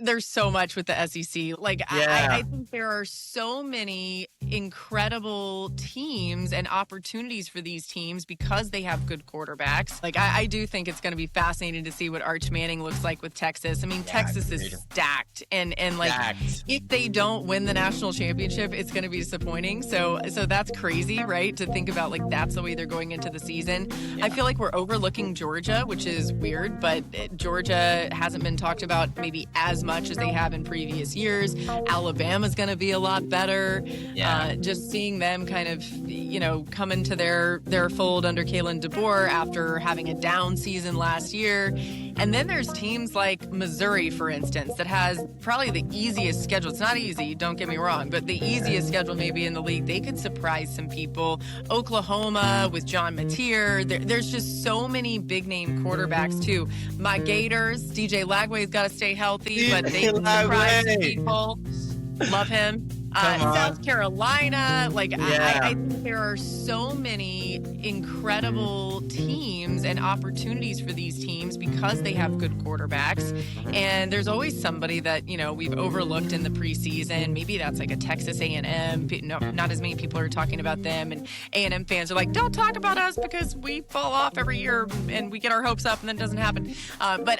There's so much with the SEC. Like, Yeah. I think there are so many incredible teams and opportunities for these teams because they have good quarterbacks. Like, I do think it's going to be fascinating to see what Arch Manning looks like with Texas. I mean, Yeah, Texas agreed. is stacked, and like, Stacked. if they don't win the national championship, it's going to be disappointing. So that's crazy, right? To think about, like, that's the way they're going into the season. Yeah. I feel like we're overlooking Georgia, which is weird, but Georgia hasn't been talked about maybe as much as they have in previous years. Alabama's going to be a lot better. Yeah. Just seeing them kind of, come into their fold under Kalen DeBoer after having a down season last year. And then there's teams like Missouri, for instance, that has probably the easiest schedule. It's not easy, don't get me wrong, but the easiest schedule maybe in the league. They could surprise some people. Oklahoma with John Mateer. There's just so many big-name quarterbacks, too. My Gators, DJ Lagway's got to stay healthy, but they can surprise some people. Love him. South Carolina, I think there are so many incredible teams and opportunities for these teams because they have good quarterbacks. And there's always somebody that, we've overlooked in the preseason. Maybe that's like a Texas A&M. No, not as many people are talking about them. And A&M fans are like, don't talk about us because we fall off every year and we get our hopes up and then it doesn't happen. But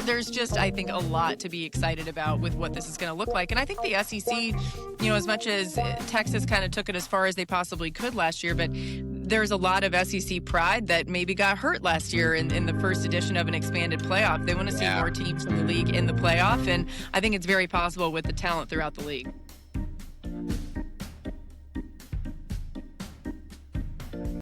there's just, I think, a lot to be excited about with what this is going to look like. And I think the SEC, as much as Texas kind of took it as far as they possibly could last year, but there's a lot of SEC pride that maybe got hurt last year in the first edition of an expanded playoff. They want to see more teams from the league in the playoff, and I think it's very possible with the talent throughout the league.